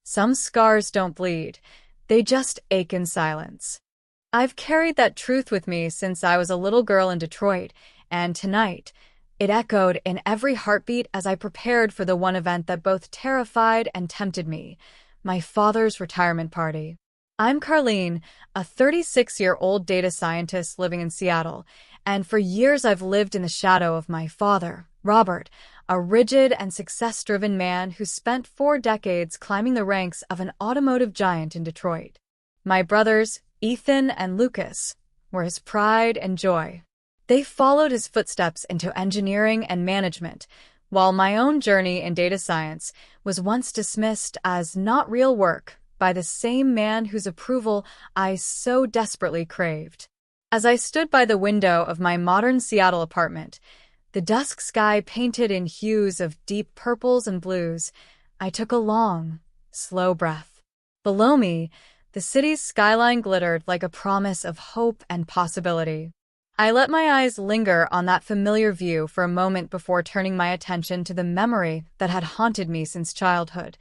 Some scars don't bleed, they just ache in silence. I've carried that truth with me since I was a little girl in Detroit, and tonight, it echoed in every heartbeat as I prepared for the one event that both terrified and tempted me, my father's retirement party. I'm Carlene, a 36-year-old data scientist living in Seattle, and for years I've lived in the shadow of my father, Robert, a rigid and success-driven man who spent 4 decades climbing the ranks of an automotive giant in Detroit. My brothers, Ethan and Lucas, were his pride and joy. They followed his footsteps into engineering and management, while my own journey in data science was once dismissed as not real work by the same man whose approval I so desperately craved. As I stood by the window of my modern Seattle apartment, the dusk sky painted in hues of deep purples and blues, I took a long, slow breath. Below me, the city's skyline glittered like a promise of hope and possibility. I let my eyes linger on that familiar view for a moment before turning my attention to the memory that had haunted me since childhood,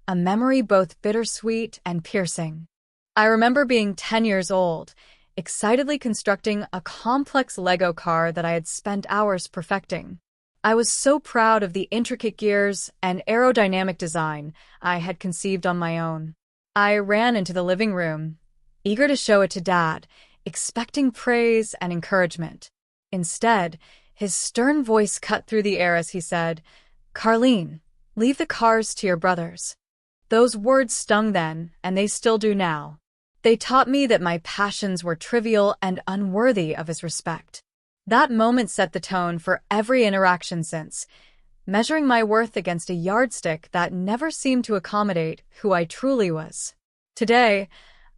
a memory both bittersweet and piercing. I remember being 10 years old, excitedly constructing a complex Lego car that I had spent hours perfecting. I was so proud of the intricate gears and aerodynamic design I had conceived on my own. I ran into the living room, eager to show it to Dad, expecting praise and encouragement. Instead, his stern voice cut through the air as he said, "Carlene, leave the cars to your brothers." Those words stung then, and they still do now. They taught me that my passions were trivial and unworthy of his respect. That moment set the tone for every interaction since, measuring my worth against a yardstick that never seemed to accommodate who I truly was. Today,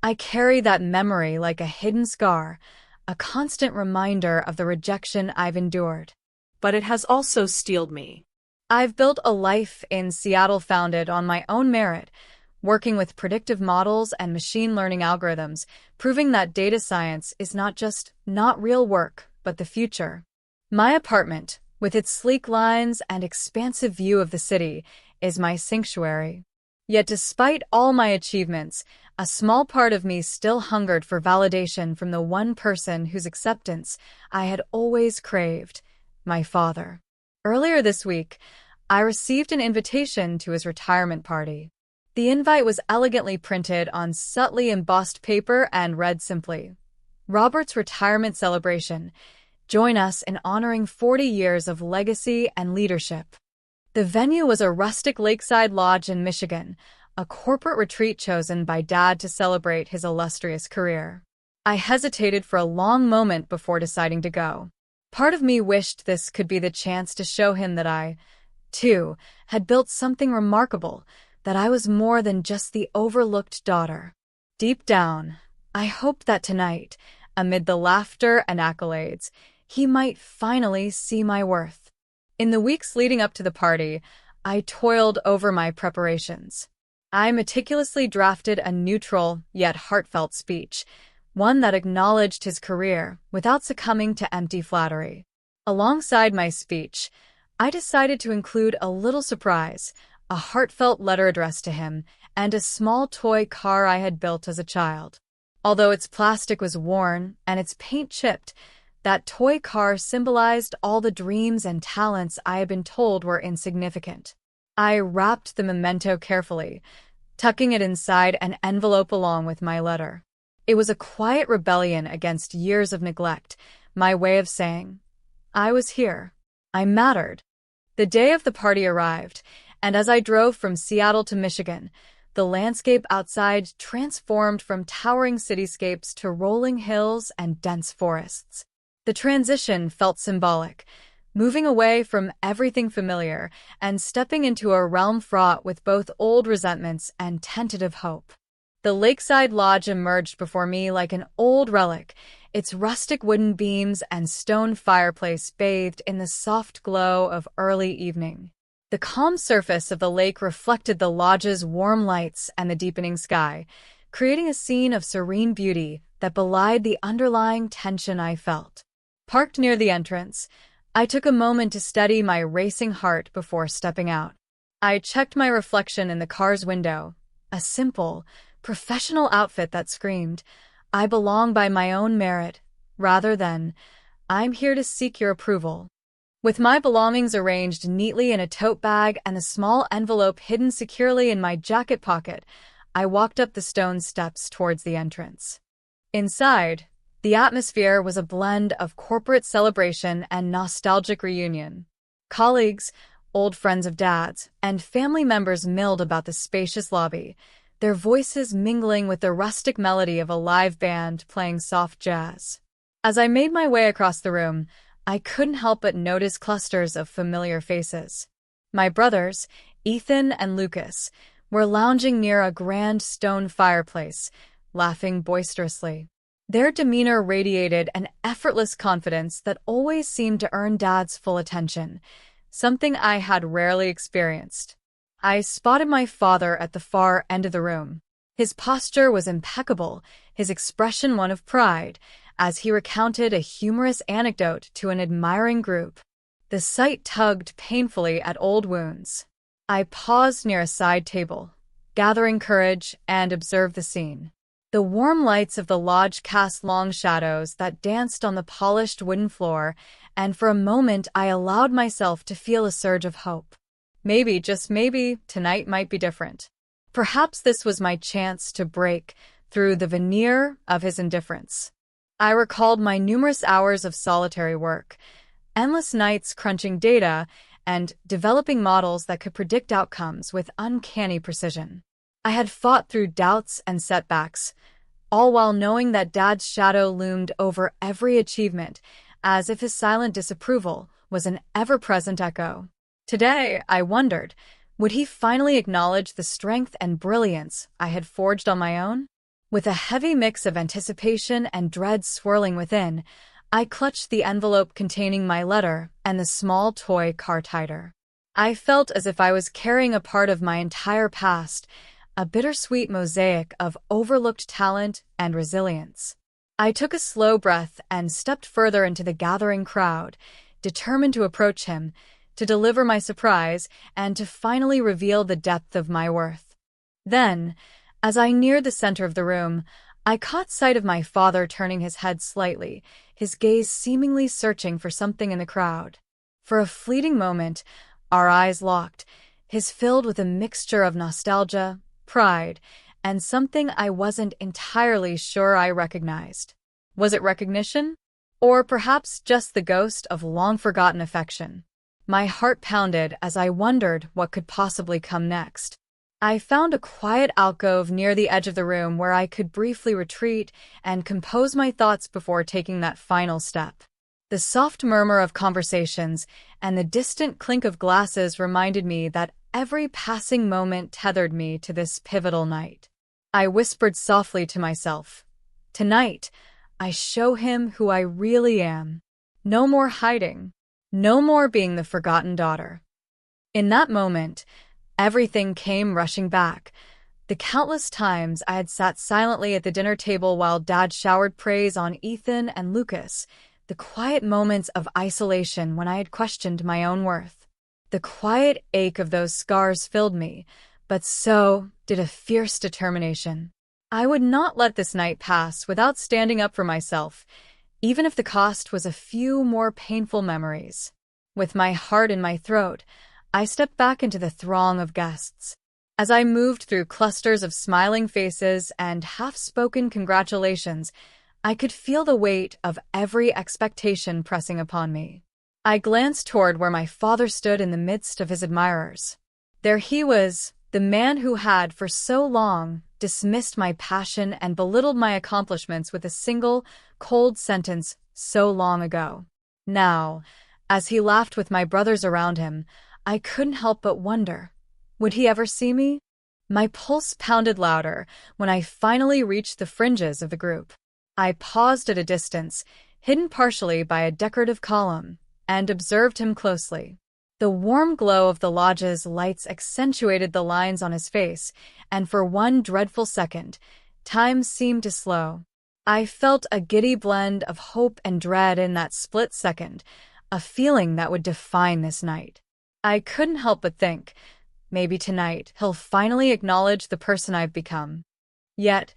I carry that memory like a hidden scar, a constant reminder of the rejection I've endured. But it has also steeled me. I've built a life in Seattle founded on my own merit, working with predictive models and machine learning algorithms, proving that data science is not real work, but the future. My apartment, with its sleek lines and expansive view of the city, is my sanctuary. Yet despite all my achievements, a small part of me still hungered for validation from the one person whose acceptance I had always craved, my father. Earlier this week, I received an invitation to his retirement party. The invite was elegantly printed on subtly embossed paper and read simply, "Robert's retirement celebration. Join us in honoring 40 years of legacy and leadership." The venue was a rustic lakeside lodge in Michigan, a corporate retreat chosen by Dad to celebrate his illustrious career. I hesitated for a long moment before deciding to go. Part of me wished this could be the chance to show him that I, too, had built something remarkable, that I was more than just the overlooked daughter. Deep down, I hoped that tonight, amid the laughter and accolades, he might finally see my worth. In the weeks leading up to the party, I toiled over my preparations. I meticulously drafted a neutral yet heartfelt speech, one that acknowledged his career without succumbing to empty flattery. Alongside my speech, I decided to include a little surprise, a heartfelt letter addressed to him, and a small toy car I had built as a child. Although its plastic was worn and its paint chipped, that toy car symbolized all the dreams and talents I had been told were insignificant. I wrapped the memento carefully, tucking it inside an envelope along with my letter. It was a quiet rebellion against years of neglect, my way of saying, I was here. I mattered. The day of the party arrived, and as I drove from Seattle to Michigan, the landscape outside transformed from towering cityscapes to rolling hills and dense forests. The transition felt symbolic, moving away from everything familiar and stepping into a realm fraught with both old resentments and tentative hope. The lakeside lodge emerged before me like an old relic, its rustic wooden beams and stone fireplace bathed in the soft glow of early evening. The calm surface of the lake reflected the lodge's warm lights and the deepening sky, creating a scene of serene beauty that belied the underlying tension I felt. Parked near the entrance, I took a moment to steady my racing heart before stepping out. I checked my reflection in the car's window, a simple, professional outfit that screamed, "I belong by my own merit," rather than, "I'm here to seek your approval." With my belongings arranged neatly in a tote bag and a small envelope hidden securely in my jacket pocket, I walked up the stone steps towards the entrance. Inside, the atmosphere was a blend of corporate celebration and nostalgic reunion. Colleagues, old friends of Dad's, and family members milled about the spacious lobby, their voices mingling with the rustic melody of a live band playing soft jazz. As I made my way across the room, I couldn't help but notice clusters of familiar faces. My brothers, Ethan and Lucas, were lounging near a grand stone fireplace, laughing boisterously. Their demeanor radiated an effortless confidence that always seemed to earn Dad's full attention, something I had rarely experienced. I spotted my father at the far end of the room. His posture was impeccable, his expression one of pride, as he recounted a humorous anecdote to an admiring group. The sight tugged painfully at old wounds. I paused near a side table, gathering courage, and observed the scene. The warm lights of the lodge cast long shadows that danced on the polished wooden floor, and for a moment I allowed myself to feel a surge of hope. Maybe, just maybe, tonight might be different. Perhaps this was my chance to break through the veneer of his indifference. I recalled my numerous hours of solitary work, endless nights crunching data, and developing models that could predict outcomes with uncanny precision. I had fought through doubts and setbacks, all while knowing that Dad's shadow loomed over every achievement, as if his silent disapproval was an ever-present echo. Today, I wondered, would he finally acknowledge the strength and brilliance I had forged on my own? With a heavy mix of anticipation and dread swirling within, I clutched the envelope containing my letter and the small toy car tighter. I felt as if I was carrying a part of my entire past, a bittersweet mosaic of overlooked talent and resilience. I took a slow breath and stepped further into the gathering crowd, determined to approach him, to deliver my surprise, and to finally reveal the depth of my worth. Then, as I neared the center of the room, I caught sight of my father turning his head slightly, his gaze seemingly searching for something in the crowd. For a fleeting moment, our eyes locked, his filled with a mixture of nostalgia, pride, and something I wasn't entirely sure I recognized. Was it recognition? Or perhaps just the ghost of long-forgotten affection? My heart pounded as I wondered what could possibly come next. I found a quiet alcove near the edge of the room where I could briefly retreat and compose my thoughts before taking that final step. The soft murmur of conversations and the distant clink of glasses reminded me that every passing moment tethered me to this pivotal night. I whispered softly to myself, "Tonight, I show him who I really am. No more hiding. No more being the forgotten daughter." In that moment, everything came rushing back. The countless times I had sat silently at the dinner table while Dad showered praise on Ethan and Lucas, the quiet moments of isolation when I had questioned my own worth. The quiet ache of those scars filled me, but so did a fierce determination. I would not let this night pass without standing up for myself, even if the cost was a few more painful memories. With my heart in my throat, I stepped back into the throng of guests. As I moved through clusters of smiling faces and half-spoken congratulations, I could feel the weight of every expectation pressing upon me. I glanced toward where my father stood in the midst of his admirers. There he was, the man who had, for so long, dismissed my passion and belittled my accomplishments with a single, cold sentence so long ago. Now, as he laughed with my brothers around him, I couldn't help but wonder, would he ever see me? My pulse pounded louder when I finally reached the fringes of the group. I paused at a distance, hidden partially by a decorative column, and observed him closely. The warm glow of the lodge's lights accentuated the lines on his face, and for one dreadful second, time seemed to slow. I felt a giddy blend of hope and dread in that split second, a feeling that would define this night. I couldn't help but think, maybe tonight he'll finally acknowledge the person I've become. Yet,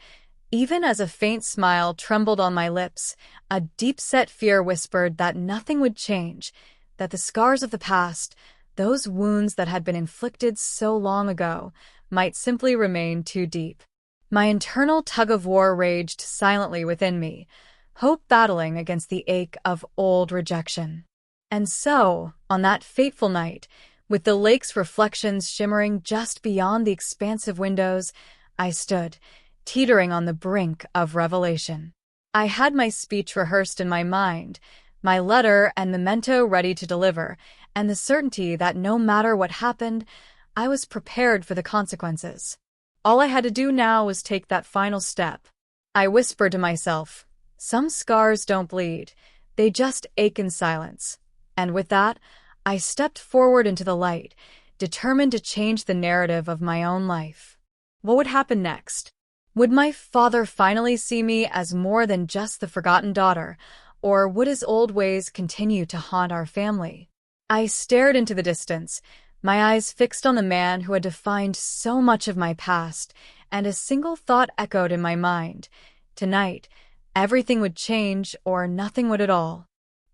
even as a faint smile trembled on my lips, a deep-set fear whispered that nothing would change, that the scars of the past, those wounds that had been inflicted so long ago, might simply remain too deep. My internal tug-of-war raged silently within me, hope battling against the ache of old rejection. And so, on that fateful night, with the lake's reflections shimmering just beyond the expansive windows, I stood, teetering on the brink of revelation. I had my speech rehearsed in my mind, my letter and memento ready to deliver, and the certainty that no matter what happened, I was prepared for the consequences. All I had to do now was take that final step. I whispered to myself, "Some scars don't bleed, they just ache in silence." And with that, I stepped forward into the light, determined to change the narrative of my own life. What would happen next? Would my father finally see me as more than just the forgotten daughter, or would his old ways continue to haunt our family? I stared into the distance, my eyes fixed on the man who had defined so much of my past, and a single thought echoed in my mind. Tonight, everything would change or nothing would at all.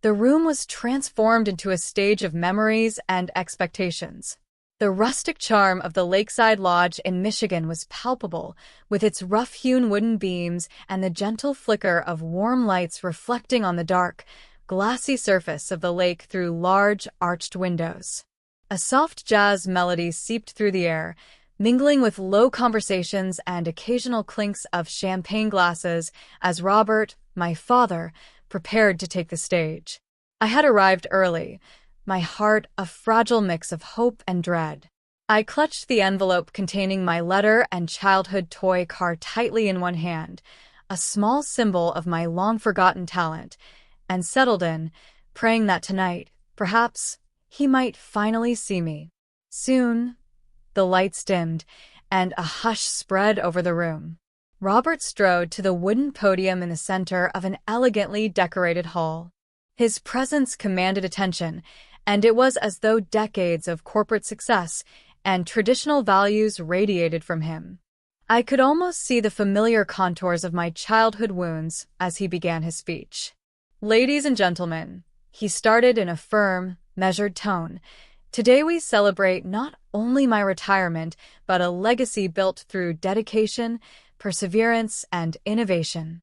The room was transformed into a stage of memories and expectations. The rustic charm of the lakeside lodge in Michigan was palpable, with its rough-hewn wooden beams and the gentle flicker of warm lights reflecting on the dark, glassy surface of the lake through large, arched windows. A soft jazz melody seeped through the air, mingling with low conversations and occasional clinks of champagne glasses as Robert, my father, prepared to take the stage. I had arrived early, my heart a fragile mix of hope and dread. I clutched the envelope containing my letter and childhood toy car tightly in one hand, a small symbol of my long-forgotten talent, and settled in, praying that tonight, perhaps, he might finally see me. Soon, the lights dimmed, and a hush spread over the room. Robert strode to the wooden podium in the center of an elegantly decorated hall. His presence commanded attention, and it was as though decades of corporate success and traditional values radiated from him. I could almost see the familiar contours of my childhood wounds as he began his speech. "Ladies and gentlemen," he started in a firm, measured tone, "today we celebrate not only my retirement, but a legacy built through dedication, perseverance, and innovation."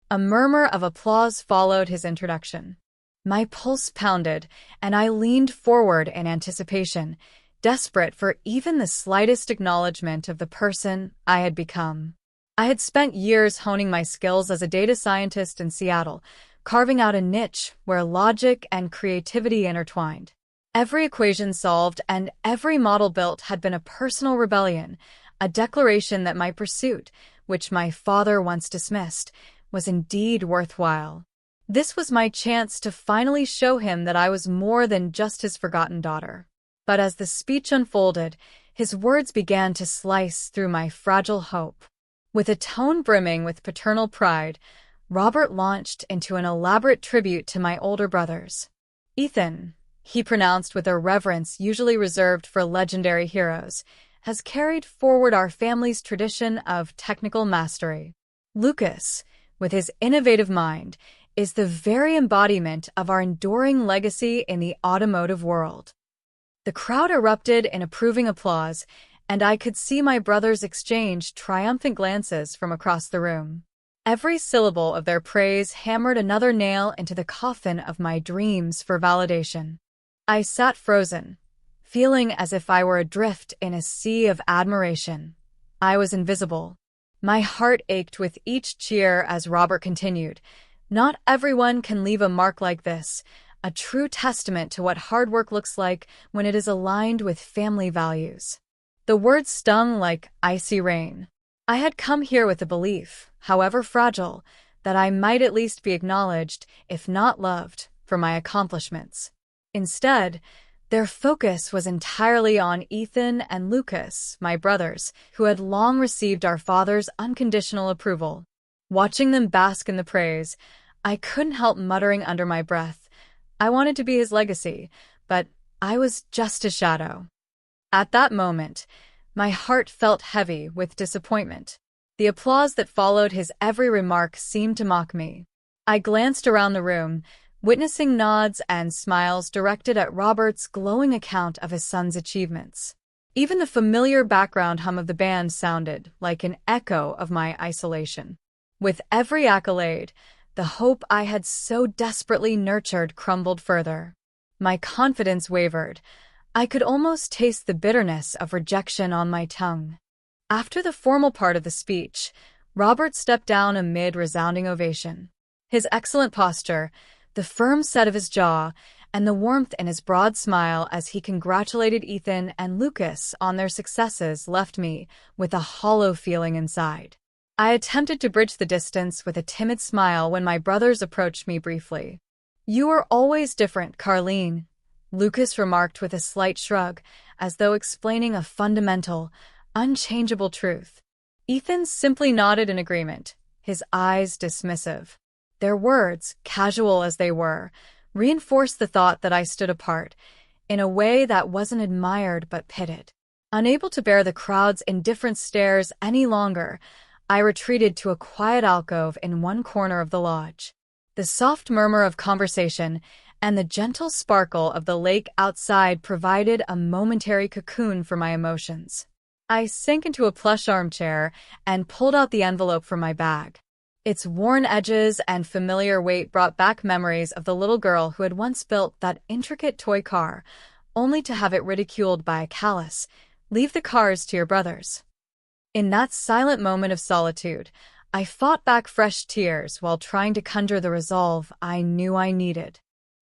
A murmur of applause followed his introduction. My pulse pounded, and I leaned forward in anticipation, desperate for even the slightest acknowledgment of the person I had become. I had spent years honing my skills as a data scientist in Seattle, carving out a niche where logic and creativity intertwined. Every equation solved and every model built had been a personal rebellion, a declaration that my pursuit, which my father once dismissed, was indeed worthwhile. This was my chance to finally show him that I was more than just his forgotten daughter. But as the speech unfolded, his words began to slice through my fragile hope. With a tone brimming with paternal pride, Robert launched into an elaborate tribute to my older brothers. "Ethan," he pronounced with a reverence usually reserved for legendary heroes, "has carried forward our family's tradition of technical mastery. Lucas, with his innovative mind, is the very embodiment of our enduring legacy in the automotive world." The crowd erupted in approving applause, and I could see my brothers exchange triumphant glances from across the room. Every syllable of their praise hammered another nail into the coffin of my dreams for validation. I sat frozen, feeling as if I were adrift in a sea of admiration. I was invisible. My heart ached with each cheer as Robert continued, "Not everyone can leave a mark like this, a true testament to what hard work looks like when it is aligned with family values." The words stung like icy rain. I had come here with the belief, however fragile, that I might at least be acknowledged, if not loved, for my accomplishments. Instead, their focus was entirely on Ethan and Lucas, my brothers, who had long received our father's unconditional approval. Watching them bask in the praise, I couldn't help muttering under my breath, I wanted to be his legacy, but I was just a shadow. At that moment, my heart felt heavy with disappointment. The applause that followed his every remark seemed to mock me. I glanced around the room, witnessing nods and smiles directed at Robert's glowing account of his son's achievements. Even the familiar background hum of the band sounded like an echo of my isolation. With every accolade, the hope I had so desperately nurtured crumbled further. My confidence wavered. I could almost taste the bitterness of rejection on my tongue. After the formal part of the speech, Robert stepped down amid resounding ovation. His excellent posture, the firm set of his jaw, and the warmth in his broad smile as he congratulated Ethan and Lucas on their successes left me with a hollow feeling inside. I attempted to bridge the distance with a timid smile when my brothers approached me briefly. "You are always different, Carleen," Lucas remarked with a slight shrug, as though explaining a fundamental, unchangeable truth. Ethan simply nodded in agreement, his eyes dismissive. Their words, casual as they were, reinforced the thought that I stood apart, in a way that wasn't admired but pitted. Unable to bear the crowd's indifferent stares any longer, I retreated to a quiet alcove in one corner of the lodge. The soft murmur of conversation and the gentle sparkle of the lake outside provided a momentary cocoon for my emotions. I sank into a plush armchair and pulled out the envelope from my bag. Its worn edges and familiar weight brought back memories of the little girl who had once built that intricate toy car, only to have it ridiculed by a callous, "Leave the cars to your brothers." In that silent moment of solitude, I fought back fresh tears while trying to conjure the resolve I knew I needed.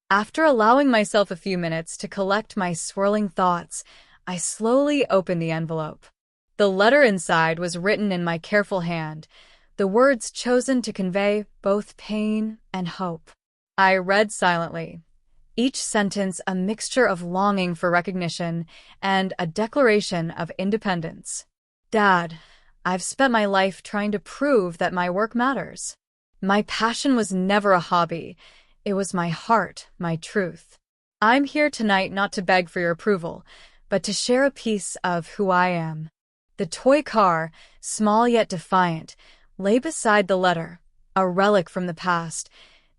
After allowing myself a few minutes to collect my swirling thoughts, I slowly opened the envelope. The letter inside was written in my careful hand, the words chosen to convey both pain and hope. I read silently, each sentence a mixture of longing for recognition and a declaration of independence. "Dad, I've spent my life trying to prove that my work matters. My passion was never a hobby. It was my heart, my truth. I'm here tonight not to beg for your approval, but to share a piece of who I am." The toy car, small yet defiant, lay beside the letter, a relic from the past,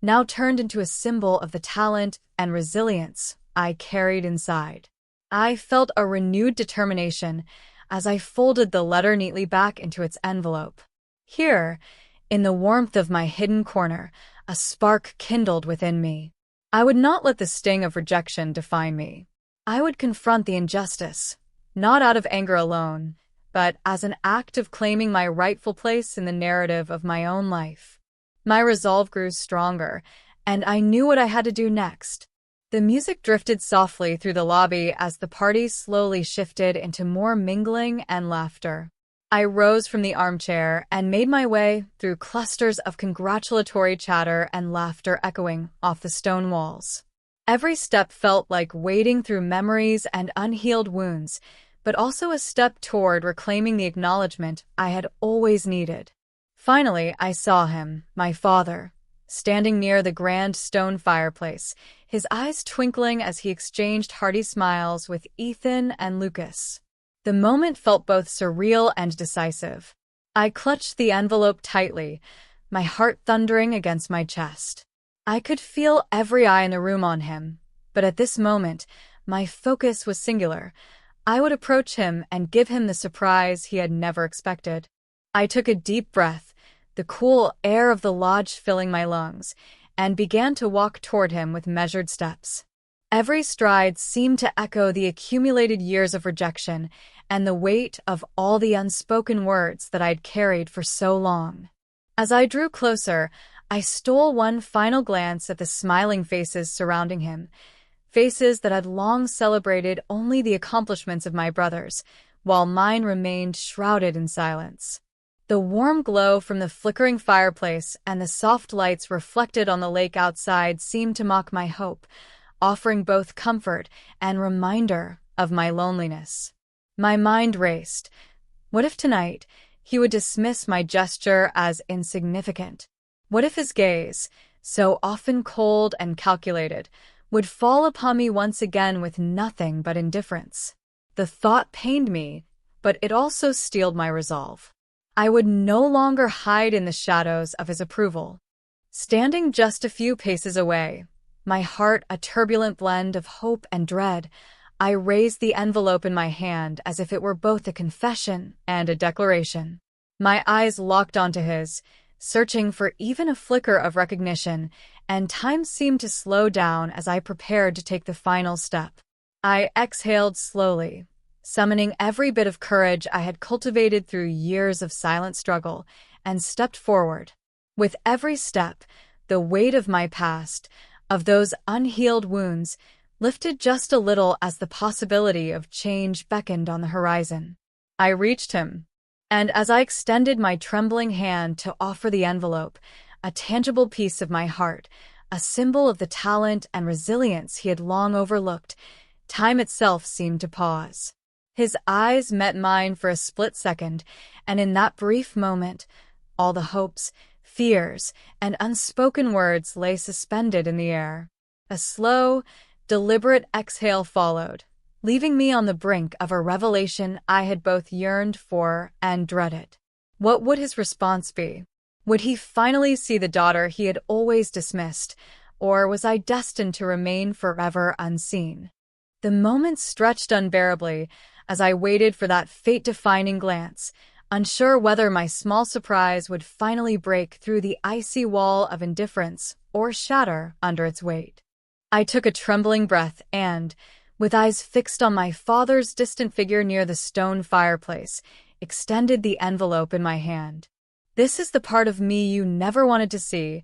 now turned into a symbol of the talent and resilience I carried inside. I felt a renewed determination as I folded the letter neatly back into its envelope. Here, in the warmth of my hidden corner, a spark kindled within me. I would not let the sting of rejection define me. I would confront the injustice, not out of anger alone, but as an act of claiming my rightful place in the narrative of my own life. My resolve grew stronger, and I knew what I had to do next. The music drifted softly through the lobby as the party slowly shifted into more mingling and laughter. I rose from the armchair and made my way through clusters of congratulatory chatter and laughter echoing off the stone walls. Every step felt like wading through memories and unhealed wounds, but also a step toward reclaiming the acknowledgment I had always needed. Finally, I saw him, my father, standing near the grand stone fireplace, his eyes twinkling as he exchanged hearty smiles with Ethan and Lucas. The moment felt both surreal and decisive. I clutched the envelope tightly, my heart thundering against my chest. I could feel every eye in the room on him, but at this moment, my focus was singular. I would approach him and give him the surprise he had never expected. I took a deep breath, the cool air of the lodge filling my lungs, and began to walk toward him with measured steps. Every stride seemed to echo the accumulated years of rejection and the weight of all the unspoken words that I'd carried for so long. As I drew closer, I stole one final glance at the smiling faces surrounding him, faces that had long celebrated only the accomplishments of my brothers, while mine remained shrouded in silence. The warm glow from the flickering fireplace and the soft lights reflected on the lake outside seemed to mock my hope, offering both comfort and reminder of my loneliness. My mind raced. What if tonight he would dismiss my gesture as insignificant? What if his gaze, so often cold and calculated, would fall upon me once again with nothing but indifference? The thought pained me, but it also steeled my resolve. I would no longer hide in the shadows of his approval. Standing just a few paces away, my heart a turbulent blend of hope and dread, I raised the envelope in my hand as if it were both a confession and a declaration. My eyes locked onto his, searching for even a flicker of recognition, and time seemed to slow down as I prepared to take the final step. I exhaled slowly, summoning every bit of courage I had cultivated through years of silent struggle, and stepped forward. With every step, the weight of my past, of those unhealed wounds, lifted just a little as the possibility of change beckoned on the horizon. I reached him, and as I extended my trembling hand to offer the envelope, a tangible piece of my heart, a symbol of the talent and resilience he had long overlooked, time itself seemed to pause. His eyes met mine for a split second, and in that brief moment, all the hopes, fears, and unspoken words lay suspended in the air. A slow, deliberate exhale followed, leaving me on the brink of a revelation I had both yearned for and dreaded. What would his response be? Would he finally see the daughter he had always dismissed, or was I destined to remain forever unseen? The moments stretched unbearably as I waited for that fate-defining glance, unsure whether my small surprise would finally break through the icy wall of indifference or shatter under its weight. I took a trembling breath and, with eyes fixed on my father's distant figure near the stone fireplace, extended the envelope in my hand. "This is the part of me you never wanted to see,"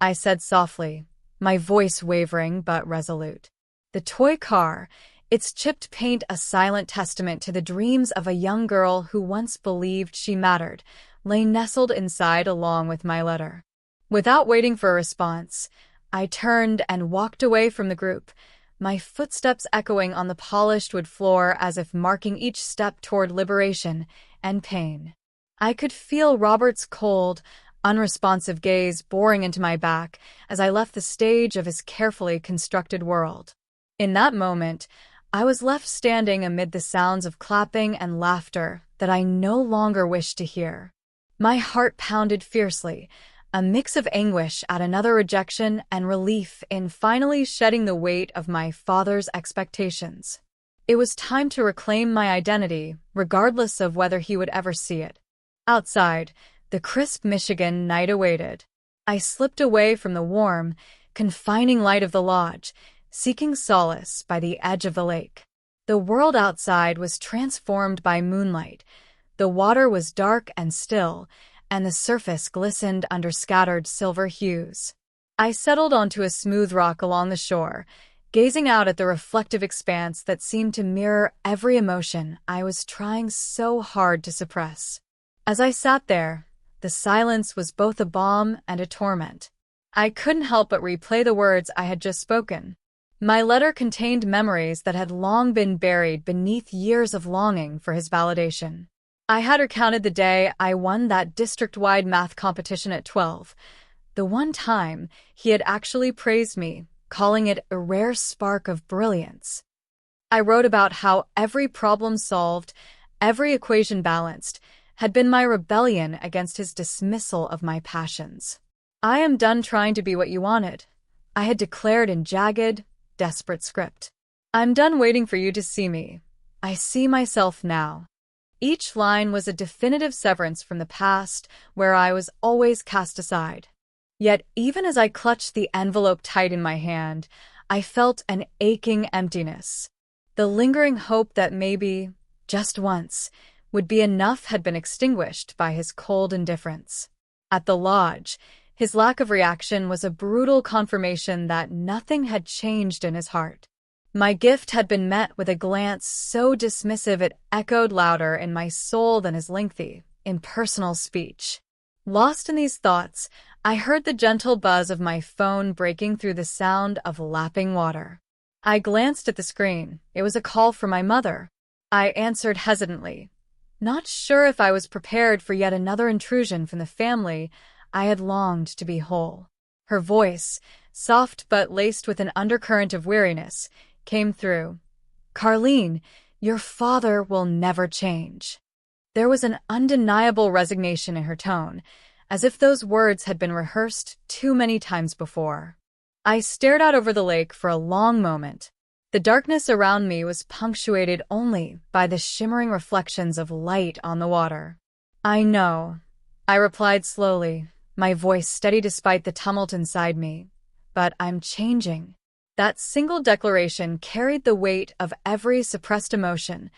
I said softly, my voice wavering but resolute. The toy car, its chipped paint a silent testament to the dreams of a young girl who once believed she mattered, lay nestled inside along with my letter. Without waiting for a response, I turned and walked away from the group, my footsteps echoing on the polished wood floor as if marking each step toward liberation and pain. I could feel Robert's cold, unresponsive gaze boring into my back as I left the stage of his carefully constructed world. In that moment, I was left standing amid the sounds of clapping and laughter that I no longer wished to hear. My heart pounded fiercely, a mix of anguish at another rejection and relief in finally shedding the weight of my father's expectations. It was time to reclaim my identity, regardless of whether he would ever see it. Outside, the crisp Michigan night awaited. I slipped away from the warm, confining light of the lodge, seeking solace by the edge of the lake. The world outside was transformed by moonlight. The water was dark and still, and the surface glistened under scattered silver hues. I settled onto a smooth rock along the shore, gazing out at the reflective expanse that seemed to mirror every emotion I was trying so hard to suppress. As I sat there, the silence was both a balm and a torment. I couldn't help but replay the words I had just spoken. My letter contained memories that had long been buried beneath years of longing for his validation. I had recounted the day I won that district-wide math competition at 12, the one time he had actually praised me, calling it a rare spark of brilliance. I wrote about how every problem solved, every equation balanced, had been my rebellion against his dismissal of my passions. "I am done trying to be what you wanted," I had declared in jagged, desperate script. "I'm done waiting for you to see me. I see myself now." Each line was a definitive severance from the past where I was always cast aside. Yet even as I clutched the envelope tight in my hand, I felt an aching emptiness. The lingering hope that maybe, just once, would be enough had been extinguished by his cold indifference. At the lodge, his lack of reaction was a brutal confirmation that nothing had changed in his heart. My gift had been met with a glance so dismissive it echoed louder in my soul than his lengthy, impersonal speech. Lost in these thoughts, I heard the gentle buzz of my phone breaking through the sound of lapping water. I glanced at the screen. It was a call from my mother. I answered hesitantly, not sure if I was prepared for yet another intrusion from the family I had longed to be whole. Her voice, soft but laced with an undercurrent of weariness, came through. "Carlene, Your father will never change." There was an undeniable resignation in her tone, as if those words had been rehearsed too many times before. I stared out over the lake for a long moment. The darkness around me was punctuated only by the shimmering reflections of light on the water. "I know," I replied slowly, my voice steady despite the tumult inside me. "But I'm changing." That single declaration carried the weight of every suppressed emotion,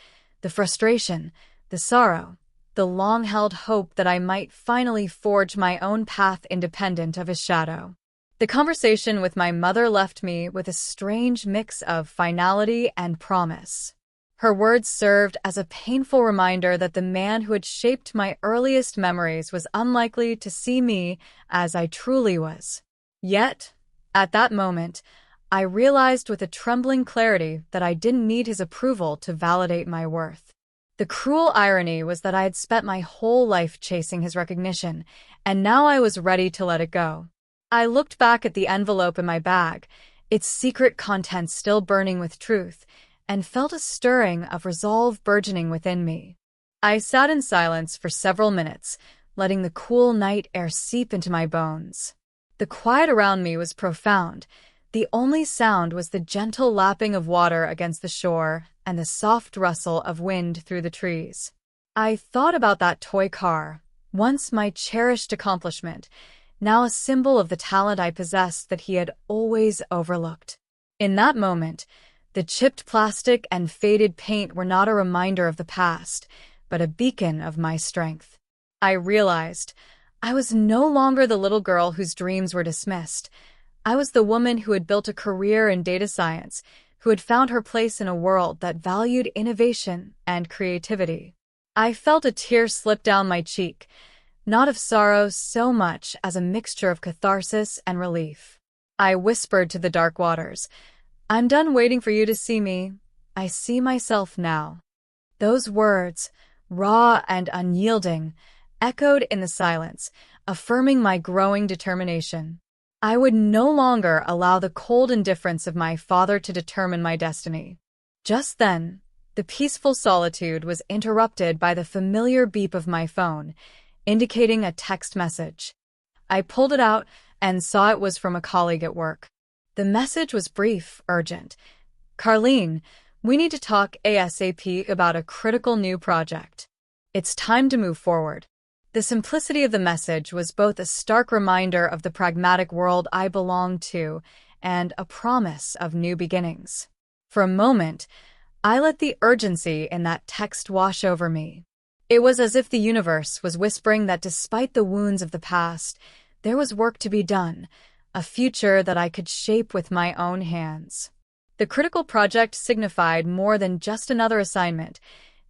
the frustration, the sorrow, the long-held hope that I might finally forge my own path independent of his shadow. The conversation with my mother left me with a strange mix of finality and promise. Her words served as a painful reminder that the man who had shaped my earliest memories was unlikely to see me as I truly was. Yet, at that moment, I realized with a trembling clarity that I didn't need his approval to validate my worth. The cruel irony was that I had spent my whole life chasing his recognition, and now I was ready to let it go. I looked back at the envelope in my bag, its secret contents still burning with truth, and felt a stirring of resolve burgeoning within me. I sat in silence for several minutes, letting the cool night air seep into my bones. The quiet around me was profound. The only sound was the gentle lapping of water against the shore and the soft rustle of wind through the trees. I thought about that toy car, once my cherished accomplishment, now a symbol of the talent I possessed that he had always overlooked. In that moment, the chipped plastic and faded paint were not a reminder of the past, but a beacon of my strength. I realized I was no longer the little girl whose dreams were dismissed. I was the woman who had built a career in data science, who had found her place in a world that valued innovation and creativity. I felt a tear slip down my cheek, not of sorrow so much as a mixture of catharsis and relief. I whispered to the dark waters, "I'm done waiting for you to see me. I see myself now." Those words, raw and unyielding, echoed in the silence, affirming my growing determination. I would no longer allow the cold indifference of my father to determine my destiny. Just then, the peaceful solitude was interrupted by the familiar beep of my phone, indicating a text message. I pulled it out and saw it was from a colleague at work. The message was brief, urgent. "Carlene, we need to talk ASAP about a critical new project. It's time to move forward." The simplicity of the message was both a stark reminder of the pragmatic world I belonged to and a promise of new beginnings. For a moment, I let the urgency in that text wash over me. It was as if the universe was whispering that despite the wounds of the past, there was work to be done, a future that I could shape with my own hands. The critical project signified more than just another assignment.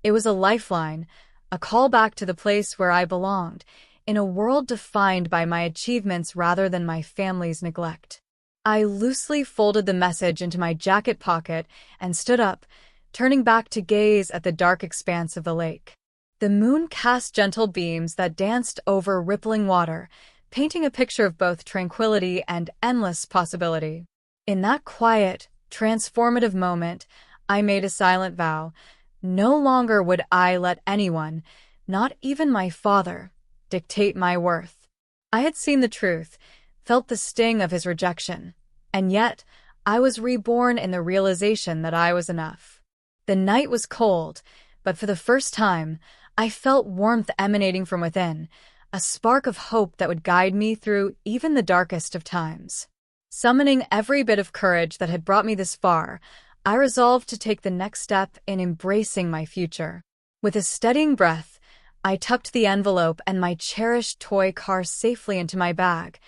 It was a lifeline, a call back to the place where I belonged, in a world defined by my achievements rather than my family's neglect. I loosely folded the message into my jacket pocket and stood up, turning back to gaze at the dark expanse of the lake. The moon cast gentle beams that danced over rippling water, painting a picture of both tranquility and endless possibility. In that quiet, transformative moment, I made a silent vow. No longer would I let anyone, not even my father, dictate my worth. I had seen the truth, felt the sting of his rejection, and yet I was reborn in the realization that I was enough. The night was cold, but for the first time, I felt warmth emanating from within, a spark of hope that would guide me through even the darkest of times. Summoning every bit of courage that had brought me this far, I resolved to take the next step in embracing my future. With a steadying breath, I tucked the envelope and my cherished toy car safely into my bag.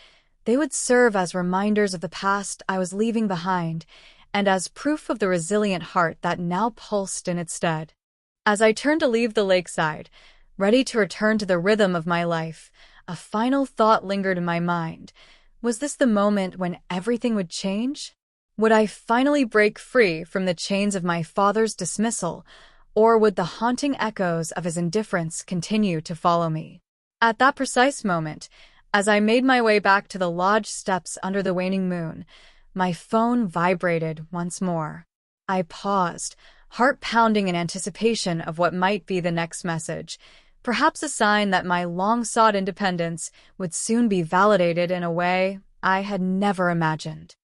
They would serve as reminders of the past I was leaving behind, and as proof of the resilient heart that now pulsed in its stead. As I turned to leave the lakeside, ready to return to the rhythm of my life, a final thought lingered in my mind. Was this the moment when everything would change? Would I finally break free from the chains of my father's dismissal, or would the haunting echoes of his indifference continue to follow me? At that precise moment, as I made my way back to the lodge steps under the waning moon, my phone vibrated once more. I paused, heart pounding in anticipation of what might be the next message, perhaps a sign that my long-sought independence would soon be validated in a way I had never imagined.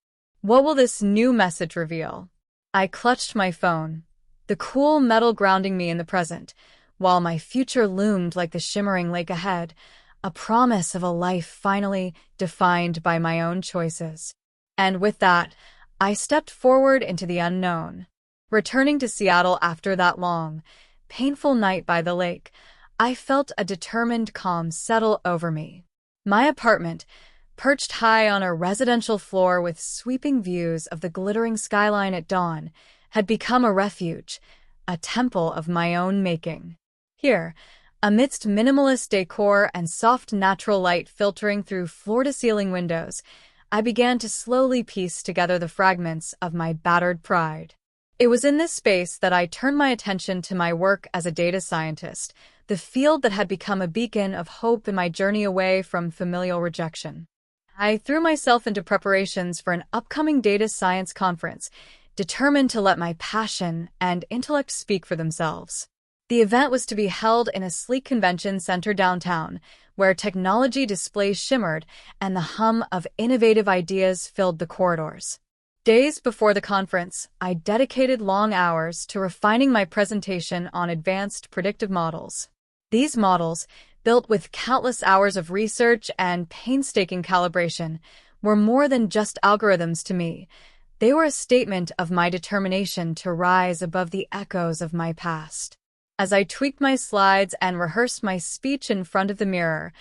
What will this new message reveal? I clutched my phone, the cool metal grounding me in the present, while my future loomed like the shimmering lake ahead, a promise of a life finally defined by my own choices. And with that, I stepped forward into the unknown. Returning to Seattle after that long, painful night by the lake, I felt a determined calm settle over me. My apartment, perched high on a residential floor with sweeping views of the glittering skyline at dawn, had become a refuge, a temple of my own making. Here, amidst minimalist decor and soft natural light filtering through floor-to-ceiling windows, I began to slowly piece together the fragments of my battered pride. It was in this space that I turned my attention to my work as a data scientist, the field that had become a beacon of hope in my journey away from familial rejection. I threw myself into preparations for an upcoming data science conference, determined to let my passion and intellect speak for themselves. The event was to be held in a sleek convention center downtown, where technology displays shimmered and the hum of innovative ideas filled the corridors. Days before the conference, I dedicated long hours to refining my presentation on advanced predictive models. These models, built with countless hours of research and painstaking calibration, were more than just algorithms to me. They were a statement of my determination to rise above the echoes of my past. As I tweaked my slides and rehearsed my speech in front of the mirror,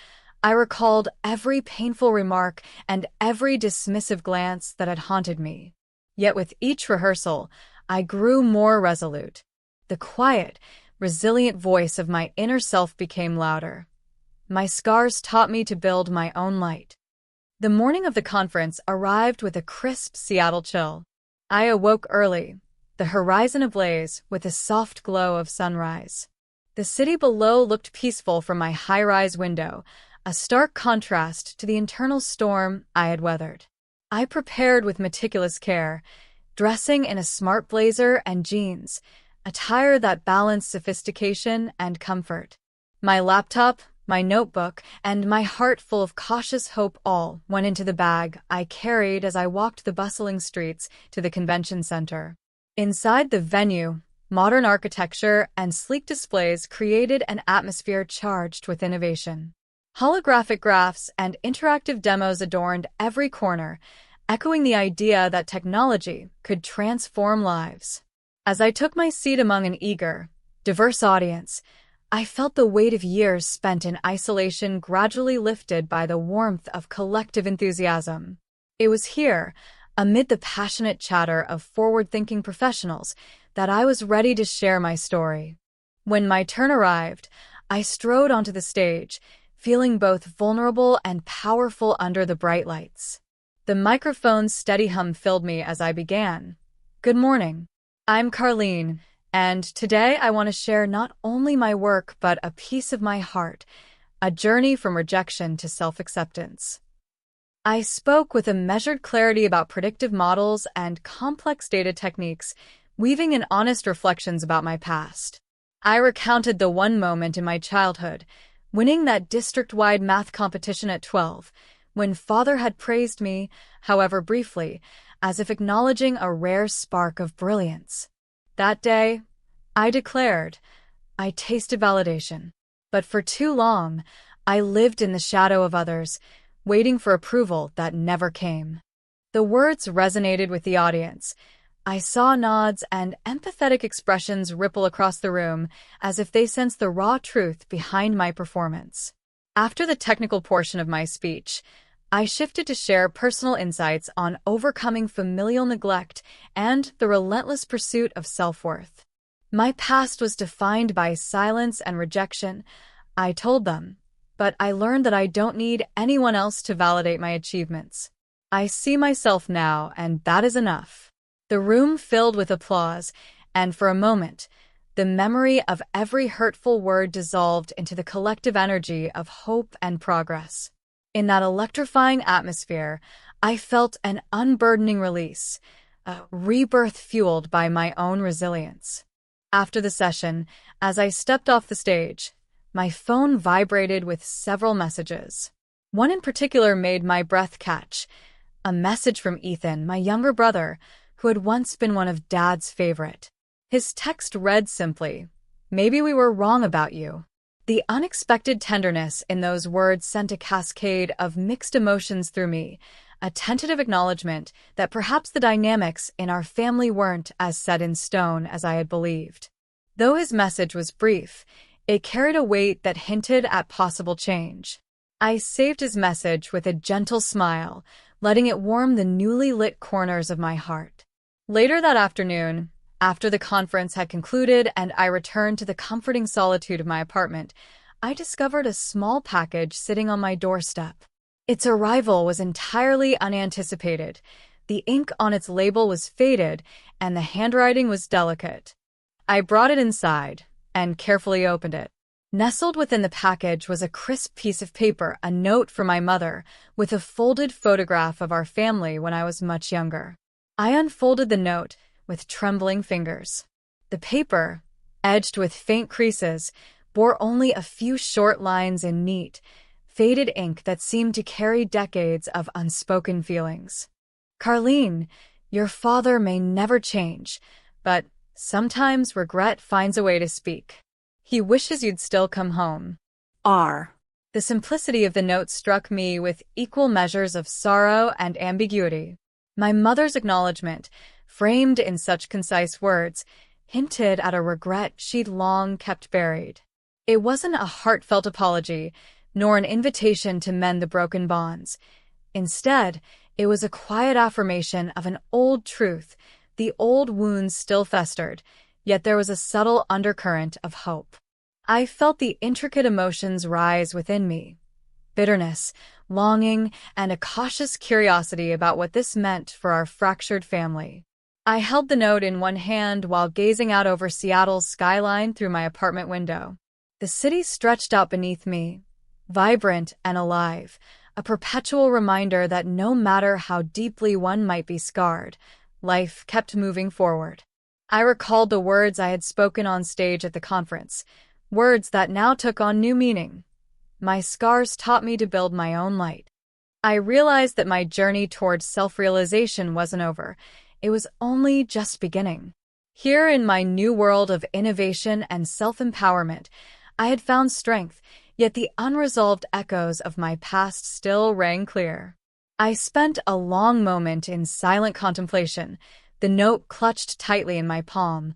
I recalled every painful remark and every dismissive glance that had haunted me. Yet with each rehearsal, I grew more resolute. The quiet, resilient voice of my inner self became louder. My scars taught me to build my own light. The morning of the conference arrived with a crisp Seattle chill. I awoke early, the horizon ablaze with a soft glow of sunrise. The city below looked peaceful from my high-rise window, a stark contrast to the internal storm I had weathered. I prepared with meticulous care, dressing in a smart blazer and jeans, attire that balanced sophistication and comfort. My laptop, my notebook, and my heart full of cautious hope all went into the bag I carried as I walked the bustling streets to the convention center. Inside the venue, modern architecture and sleek displays created an atmosphere charged with innovation. Holographic graphs and interactive demos adorned every corner, echoing the idea that technology could transform lives. As I took my seat among an eager, diverse audience, I felt the weight of years spent in isolation gradually lifted by the warmth of collective enthusiasm. It was here, amid the passionate chatter of forward-thinking professionals, that I was ready to share my story. When my turn arrived, I strode onto the stage, feeling both vulnerable and powerful under the bright lights. The microphone's steady hum filled me as I began. Good morning. I'm Carlene, and today I want to share not only my work but a piece of my heart, a journey from rejection to self-acceptance. I spoke with a measured clarity about predictive models and complex data techniques, weaving in honest reflections about my past. I recounted the one moment in my childhood, winning that district-wide math competition at 12, when Father had praised me, however briefly, as if acknowledging a rare spark of brilliance. That day, I declared, I tasted validation. But for too long, I lived in the shadow of others, waiting for approval that never came. The words resonated with the audience. I saw nods and empathetic expressions ripple across the room, as if they sensed the raw truth behind my performance. After the technical portion of my speech, I shifted to share personal insights on overcoming familial neglect and the relentless pursuit of self-worth. My past was defined by silence and rejection, I told them, but I learned that I don't need anyone else to validate my achievements. I see myself now, and that is enough. The room filled with applause, and for a moment, the memory of every hurtful word dissolved into the collective energy of hope and progress. In that electrifying atmosphere, I felt an unburdening release, a rebirth fueled by my own resilience. After the session, as I stepped off the stage, my phone vibrated with several messages. One in particular made my breath catch. A message from Ethan, my younger brother, who had once been one of Dad's favorite. His text read simply, "Maybe we were wrong about you." The unexpected tenderness in those words sent a cascade of mixed emotions through me, a tentative acknowledgment that perhaps the dynamics in our family weren't as set in stone as I had believed. Though his message was brief, it carried a weight that hinted at possible change. I saved his message with a gentle smile, letting it warm the newly lit corners of my heart. Later that afternoon, after the conference had concluded and I returned to the comforting solitude of my apartment, I discovered a small package sitting on my doorstep. Its arrival was entirely unanticipated. The ink on its label was faded, and the handwriting was delicate. I brought it inside and carefully opened it. Nestled within the package was a crisp piece of paper, a note from my mother, with a folded photograph of our family when I was much younger. I unfolded the note with trembling fingers. The paper, edged with faint creases, bore only a few short lines in neat, faded ink that seemed to carry decades of unspoken feelings. "Carlene, your father may never change, but sometimes regret finds a way to speak. He wishes you'd still come home. R. The simplicity of the note struck me with equal measures of sorrow and ambiguity. My mother's acknowledgment, framed in such concise words, hinted at a regret she'd long kept buried. It wasn't a heartfelt apology, nor an invitation to mend the broken bonds. Instead, it was a quiet affirmation of an old truth. The old wounds still festered, yet there was a subtle undercurrent of hope. I felt the intricate emotions rise within me. Bitterness, longing, and a cautious curiosity about what this meant for our fractured family. I held the note in one hand while gazing out over Seattle's skyline through my apartment window. The city stretched out beneath me, vibrant and alive, a perpetual reminder that no matter how deeply one might be scarred, life kept moving forward. I recalled the words I had spoken on stage at the conference, words that now took on new meaning. My scars taught me to build my own light. I realized that my journey towards self-realization wasn't over. It was only just beginning. Here in my new world of innovation and self-empowerment, I had found strength, yet the unresolved echoes of my past still rang clear. I spent a long moment in silent contemplation, the note clutched tightly in my palm,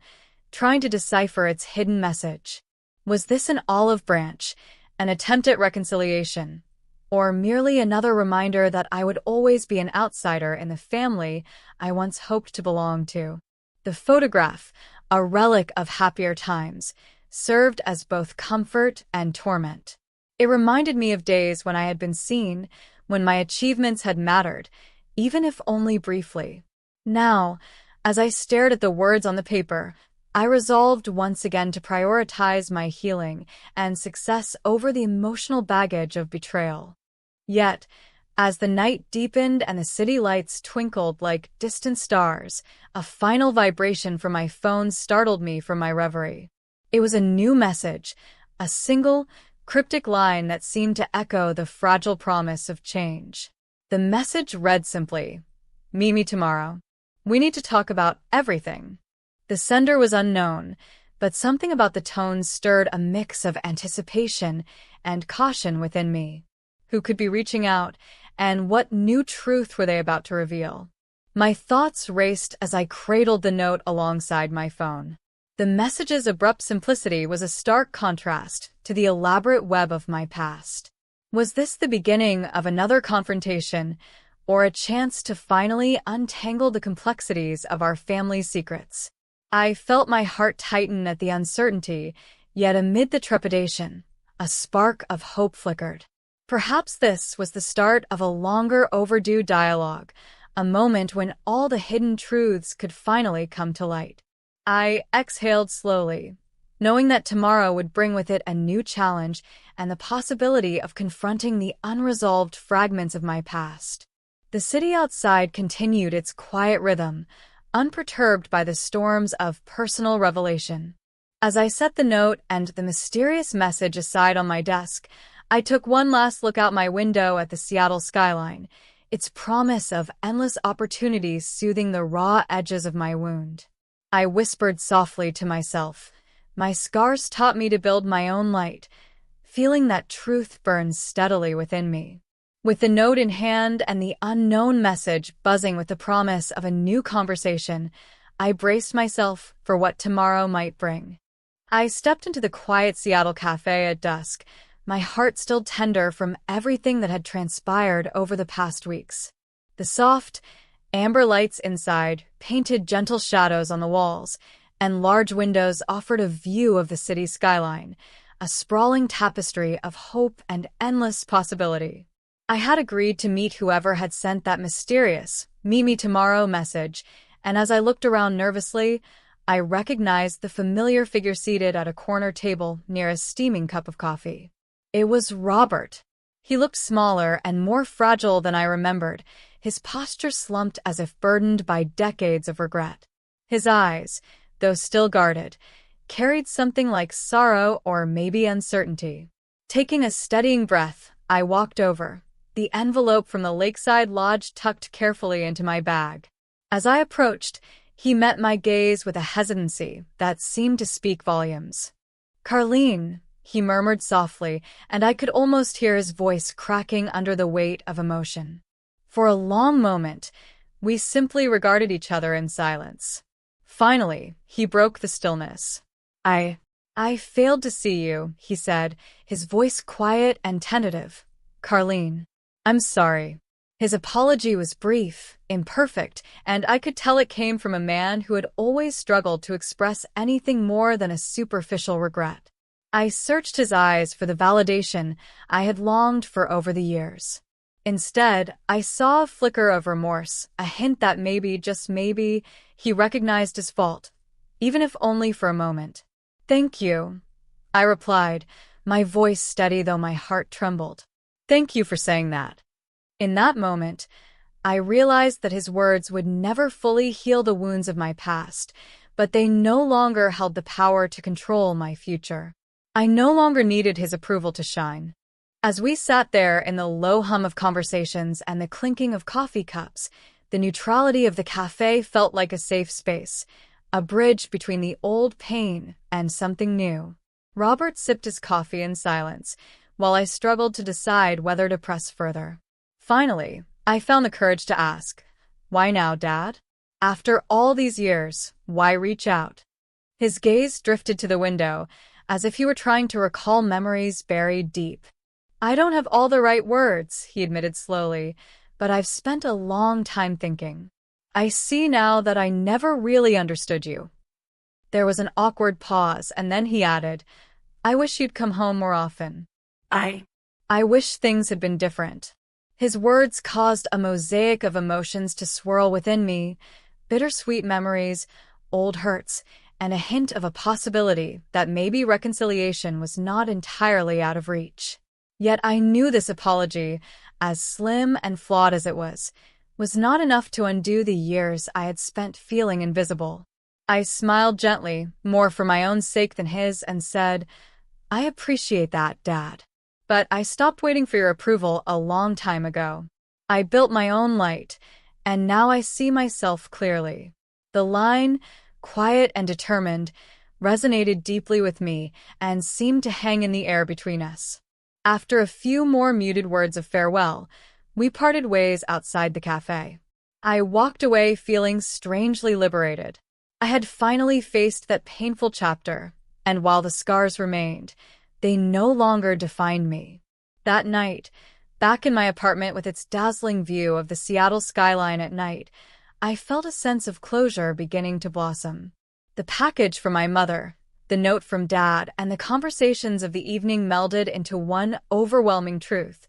trying to decipher its hidden message. Was this an olive branch, an attempt at reconciliation, or merely another reminder that I would always be an outsider in the family I once hoped to belong to? The photograph, a relic of happier times, served as both comfort and torment. It reminded me of days when I had been seen, when my achievements had mattered, even if only briefly. Now, as I stared at the words on the paper, I resolved once again to prioritize my healing and success over the emotional baggage of betrayal. Yet, as the night deepened and the city lights twinkled like distant stars, a final vibration from my phone startled me from my reverie. It was a new message, a single, cryptic line that seemed to echo the fragile promise of change. The message read simply, "Meet me tomorrow. We need to talk about everything." The sender was unknown, but something about the tone stirred a mix of anticipation and caution within me. Who could be reaching out, and what new truth were they about to reveal? My thoughts raced as I cradled the note alongside my phone. The message's abrupt simplicity was a stark contrast to the elaborate web of my past. Was this the beginning of another confrontation, or a chance to finally untangle the complexities of our family's secrets? I felt my heart tighten at the uncertainty, yet amid the trepidation, a spark of hope flickered. Perhaps this was the start of a longer overdue dialogue, a moment when all the hidden truths could finally come to light. I exhaled slowly, knowing that tomorrow would bring with it a new challenge and the possibility of confronting the unresolved fragments of my past. The city outside continued its quiet rhythm, unperturbed by the storms of personal revelation. As I set the note and the mysterious message aside on my desk, I took one last look out my window at the Seattle skyline, its promise of endless opportunities soothing the raw edges of my wound. I whispered softly to myself, "My scars taught me to build my own light," feeling that truth burns steadily within me. With the note in hand and the unknown message buzzing with the promise of a new conversation, I braced myself for what tomorrow might bring. I stepped into the quiet Seattle cafe at dusk, my heart still tender from everything that had transpired over the past weeks. The soft, amber lights inside painted gentle shadows on the walls, and large windows offered a view of the city's skyline, a sprawling tapestry of hope and endless possibility. I had agreed to meet whoever had sent that mysterious "meet me tomorrow" message, and as I looked around nervously, I recognized the familiar figure seated at a corner table near a steaming cup of coffee. It was Robert. He looked smaller and more fragile than I remembered, his posture slumped as if burdened by decades of regret. His eyes, though still guarded, carried something like sorrow or maybe uncertainty. Taking a steadying breath, I walked over, the envelope from the lakeside lodge tucked carefully into my bag. As I approached, he met my gaze with a hesitancy that seemed to speak volumes. "Carlene," he murmured softly, and I could almost hear his voice cracking under the weight of emotion. For a long moment, we simply regarded each other in silence. Finally, he broke the stillness. I failed to see you," he said, his voice quiet and tentative. "Carlene, I'm sorry." His apology was brief, imperfect, and I could tell it came from a man who had always struggled to express anything more than a superficial regret. I searched his eyes for the validation I had longed for over the years. Instead, I saw a flicker of remorse, a hint that maybe, just maybe, he recognized his fault, even if only for a moment. "Thank you," I replied, my voice steady though my heart trembled. "Thank you for saying that." In that moment, I realized that his words would never fully heal the wounds of my past, but they no longer held the power to control my future. I no longer needed his approval to shine. As we sat there in the low hum of conversations and the clinking of coffee cups, the neutrality of the cafe felt like a safe space, a bridge between the old pain and something new. Robert sipped his coffee in silence, while I struggled to decide whether to press further. Finally, I found the courage to ask, "Why now, Dad? After all these years, why reach out?" His gaze drifted to the window, as if he were trying to recall memories buried deep. "I don't have all the right words," he admitted slowly, "but I've spent a long time thinking. I see now that I never really understood you." There was an awkward pause, and then he added, "I wish you'd come home more often. I wish things had been different." His words caused a mosaic of emotions to swirl within me, bittersweet memories, old hurts, and a hint of a possibility that maybe reconciliation was not entirely out of reach. Yet I knew this apology, as slim and flawed as it was not enough to undo the years I had spent feeling invisible. I smiled gently, more for my own sake than his, and said, "I appreciate that, Dad. But I stopped waiting for your approval a long time ago. I built my own light, and now I see myself clearly." The line, quiet and determined, resonated deeply with me and seemed to hang in the air between us. After a few more muted words of farewell, we parted ways outside the cafe. I walked away feeling strangely liberated. I had finally faced that painful chapter, and while the scars remained, they no longer defined me. That night, back in my apartment with its dazzling view of the Seattle skyline at night, I felt a sense of closure beginning to blossom. The package from my mother, the note from Dad, and the conversations of the evening melded into one overwhelming truth.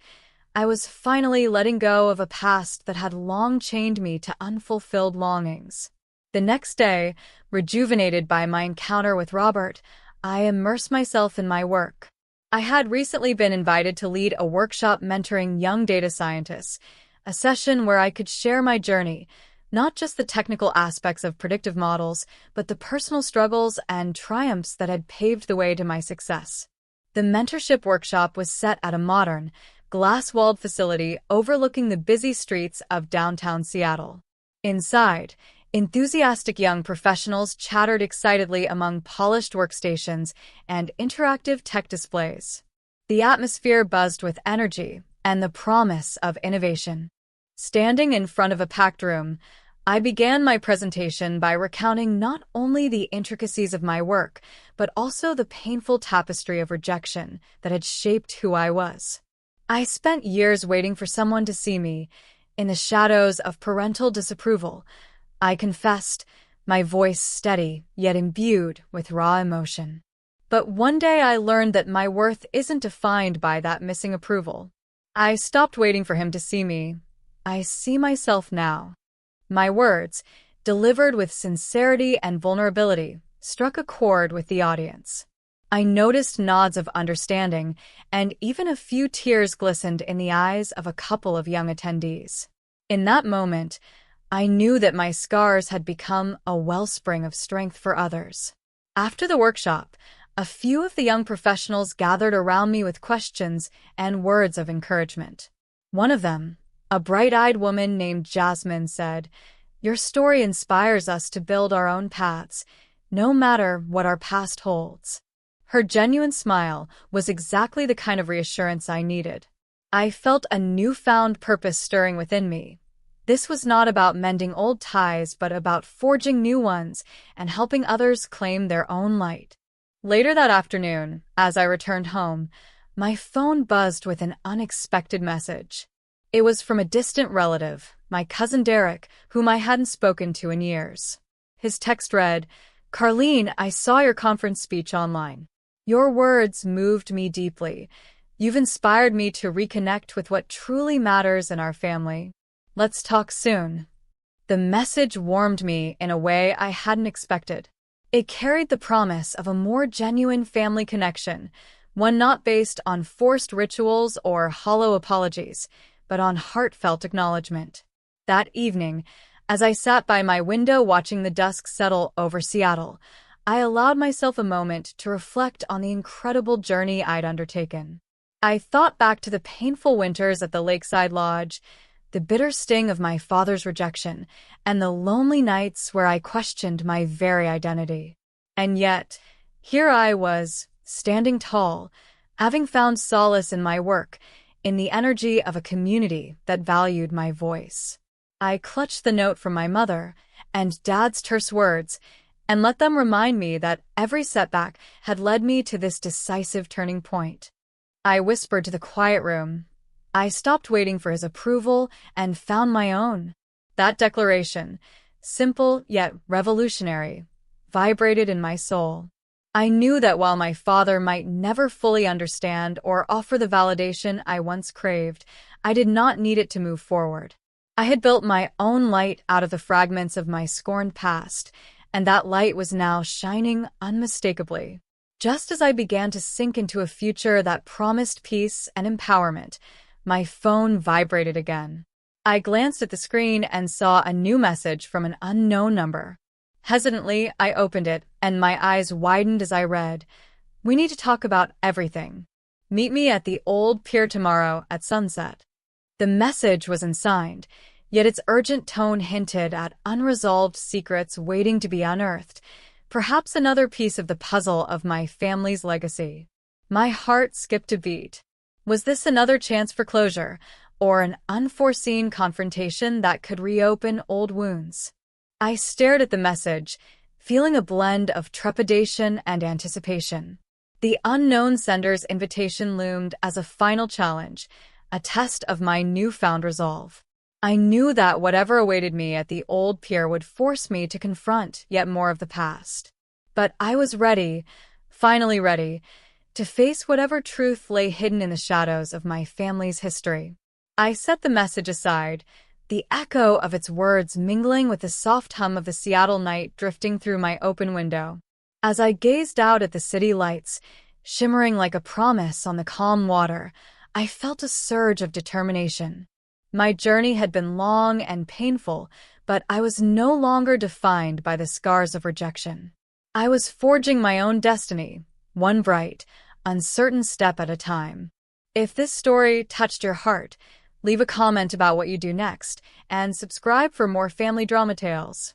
I was finally letting go of a past that had long chained me to unfulfilled longings. The next day, rejuvenated by my encounter with Robert, I immersed myself in my work. I had recently been invited to lead a workshop mentoring young data scientists, a session where I could share my journey, Not just the technical aspects of predictive models, but the personal struggles and triumphs that had paved the way to my success. The mentorship workshop was set at a modern, glass-walled facility overlooking the busy streets of downtown Seattle. Inside, enthusiastic young professionals chattered excitedly among polished workstations and interactive tech displays. The atmosphere buzzed with energy and the promise of innovation. Standing in front of a packed room, I began my presentation by recounting not only the intricacies of my work, but also the painful tapestry of rejection that had shaped who I was. I spent years waiting for someone to see me, in the shadows of parental disapproval, I confessed, my voice steady yet imbued with raw emotion. But one day I learned that my worth isn't defined by that missing approval. I stopped waiting for him to see me. I see myself now. My words, delivered with sincerity and vulnerability, struck a chord with the audience. I noticed nods of understanding, and even a few tears glistened in the eyes of a couple of young attendees. In that moment, I knew that my scars had become a wellspring of strength for others. After the workshop, a few of the young professionals gathered around me with questions and words of encouragement. One of them, a bright-eyed woman named Jasmine, said, "Your story inspires us to build our own paths, no matter what our past holds." Her genuine smile was exactly the kind of reassurance I needed. I felt a newfound purpose stirring within me. This was not about mending old ties, but about forging new ones and helping others claim their own light. Later that afternoon, as I returned home, my phone buzzed with an unexpected message. It was from a distant relative, my cousin Derek, whom I hadn't spoken to in years. His text read, "Carlene, I saw your conference speech online. Your words moved me deeply. You've inspired me to reconnect with what truly matters in our family. Let's talk soon." The message warmed me in a way I hadn't expected. It carried the promise of a more genuine family connection, one not based on forced rituals or hollow apologies, but on heartfelt acknowledgment. That evening, as I sat by my window watching the dusk settle over Seattle, I allowed myself a moment to reflect on the incredible journey I'd undertaken. I thought back to the painful winters at the lakeside lodge, the bitter sting of my father's rejection, and the lonely nights where I questioned my very identity. And yet, here I was, standing tall, having found solace in my work, in the energy of a community that valued my voice. I clutched the note from my mother and Dad's terse words, and let them remind me that every setback had led me to this decisive turning point. I whispered to the quiet room. I stopped waiting for his approval and found my own. That declaration, simple yet revolutionary, vibrated in my soul. I knew that while my father might never fully understand or offer the validation I once craved, I did not need it to move forward. I had built my own light out of the fragments of my scorned past, and that light was now shining unmistakably. Just as I began to sink into a future that promised peace and empowerment, my phone vibrated again. I glanced at the screen and saw a new message from an unknown number. Hesitantly, I opened it, and my eyes widened as I read, "We need to talk about everything. Meet me at the old pier tomorrow at sunset." The message was unsigned, yet its urgent tone hinted at unresolved secrets waiting to be unearthed, perhaps another piece of the puzzle of my family's legacy. My heart skipped a beat. Was this another chance for closure, or an unforeseen confrontation that could reopen old wounds? I stared at the message, feeling a blend of trepidation and anticipation. The unknown sender's invitation loomed as a final challenge, a test of my newfound resolve. I knew that whatever awaited me at the old pier would force me to confront yet more of the past. But I was ready, finally ready, to face whatever truth lay hidden in the shadows of my family's history. I set the message aside, the echo of its words mingling with the soft hum of the Seattle night drifting through my open window. As I gazed out at the city lights, shimmering like a promise on the calm water, I felt a surge of determination. My journey had been long and painful, but I was no longer defined by the scars of rejection. I was forging my own destiny, one bright, uncertain step at a time. If this story touched your heart, leave a comment about what you do next, and subscribe for more family drama tales.